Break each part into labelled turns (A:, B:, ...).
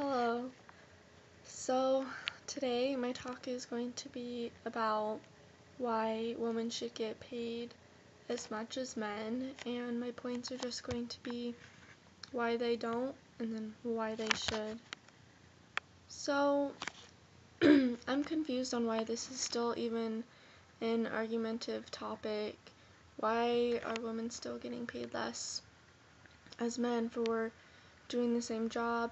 A: Hello. So today my talk is going to be about why women should get paid as much as men, and my points are just going to be why they don't and then why they should. So I'm confused on why this is still even an argumentative topic. Why are women still getting paid less as men for doing the same job,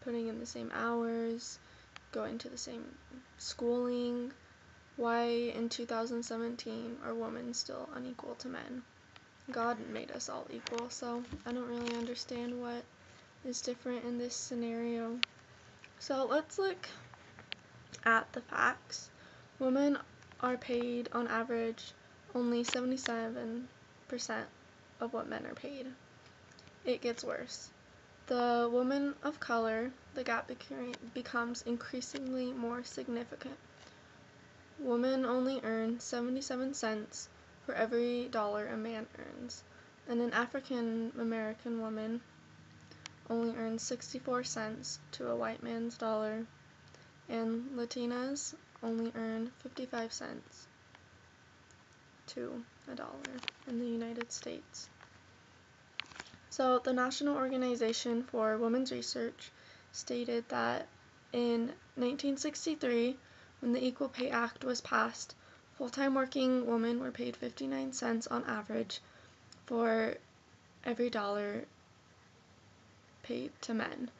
A: putting in the same hours, going to the same schooling? Why in 2017 are women still unequal to men? God made us all equal, so I don't really understand what is different in this scenario. So let's look at the facts. Women are paid on average only 77% of what men are paid. It gets worse. The women of color, the gap becomes increasingly more significant. Women only earn 77 cents for every dollar a man earns, and an African American woman only earns 64 cents to a white man's dollar, and Latinas only earn 55 cents to a dollar in the United States. So the National Organization for Women's Research stated that in 1963, when the Equal Pay Act was passed, full-time working women were paid 59 cents on average for every dollar paid to men.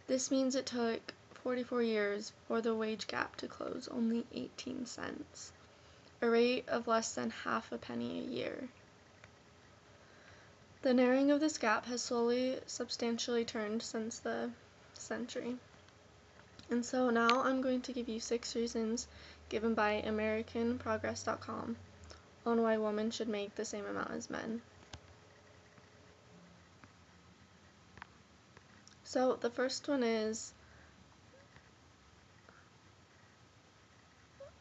A: This means it took 44 years for the wage gap to close, only 18 cents, a rate of less than half a penny a year. The narrowing of this gap has slowly, substantially turned since the century. And so now I'm going to give you 6 reasons given by AmericanProgress.com on why women should make the same amount as men. So the first one is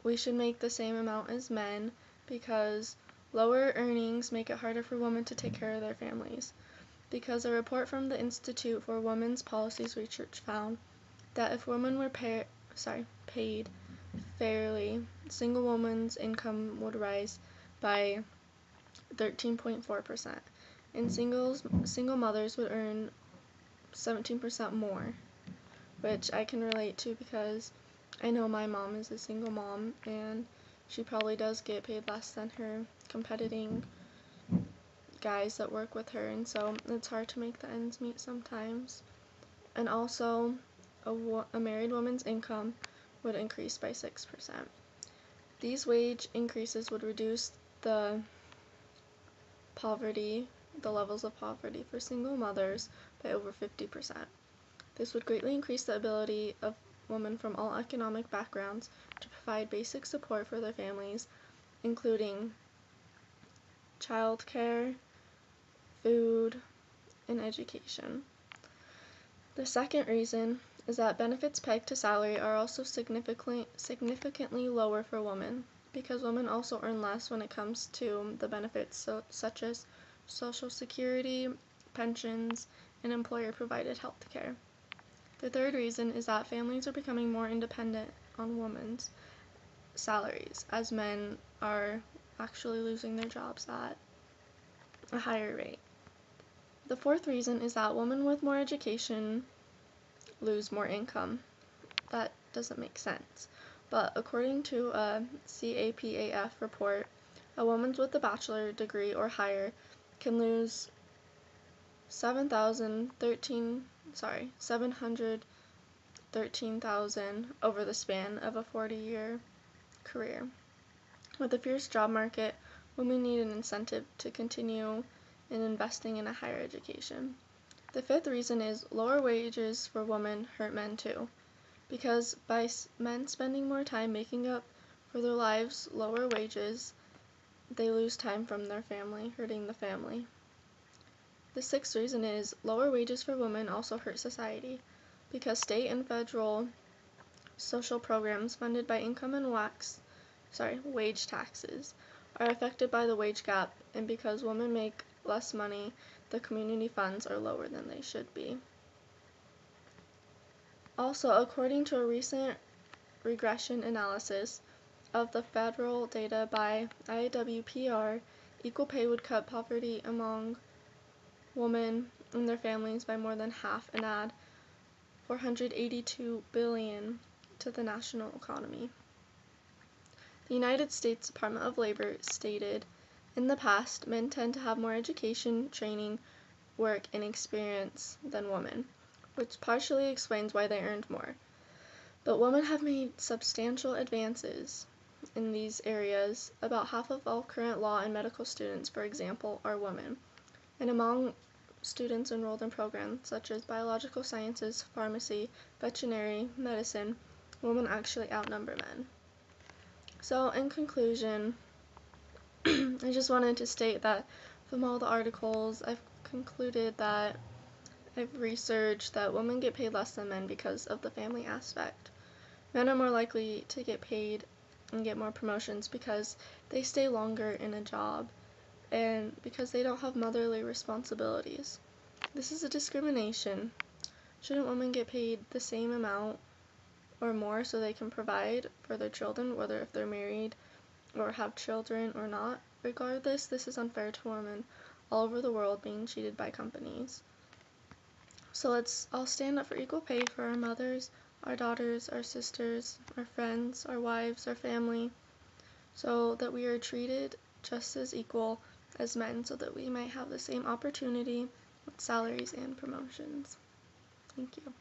A: we should make the same amount as men because lower earnings make it harder for women to take care of their families. Because a report from the Institute for Women's Policies Research found that if women were paid fairly, single women's income would rise by 13.4%, and single mothers would earn 17% more, which I can relate to because I know my mom is a single mom and she probably does get paid less than her competing guys that work with her, and so it's hard to make the ends meet sometimes. And also, a married woman's income would increase by 6%. These wage increases would reduce the levels of poverty for single mothers by over 50%. This would greatly increase the ability of women from all economic backgrounds to provide basic support for their families, including childcare, food, and education. The second reason is that benefits pegged to salary are also significantly lower for women, because women also earn less when it comes to the benefits such as Social Security, pensions, and employer-provided health care. The third reason is that families are becoming more independent on women's salaries, as men are actually losing their jobs at a higher rate. The fourth reason is that women with more education lose more income. That doesn't make sense. But according to a CAPAF report, a woman with a bachelor degree or higher can lose $713,000 over the span of a 40-year career. With a fierce job market, women need an incentive to continue in investing in a higher education. The fifth reason is lower wages for women hurt men too, because by men spending more time making up for their lives' lower wages, they lose time from their family, hurting the family. The sixth reason is lower wages for women also hurt society, because state and federal social programs funded by income and wage taxes are affected by the wage gap, and because women make less money, the community funds are lower than they should be. Also, according to a recent regression analysis of the federal data by IWPR, equal pay would cut poverty among women and their families by more than half and add $482 billion to the national economy. The United States Department of Labor stated, in the past, men tend to have more education, training, work, and experience than women, which partially explains why they earned more. But women have made substantial advances in these areas. About half of all current law and medical students, for example, are women. And among students enrolled in programs such as biological sciences, pharmacy, veterinary medicine, women actually outnumber men. So in conclusion, I just wanted to state that from all the articles, I've concluded that I've researched that women get paid less than men because of the family aspect. Men are more likely to get paid and get more promotions because they stay longer in a job and because they don't have motherly responsibilities. This is a discrimination. Shouldn't women get paid the same amount or more so they can provide for their children, whether if they're married or have children or not? Regardless, this is unfair to women all over the world being cheated by companies. So let's all stand up for equal pay for our mothers, our daughters, our sisters, our friends, our wives, our family, so that we are treated just as equal as men, so that we might have the same opportunity with salaries and promotions. Thank you.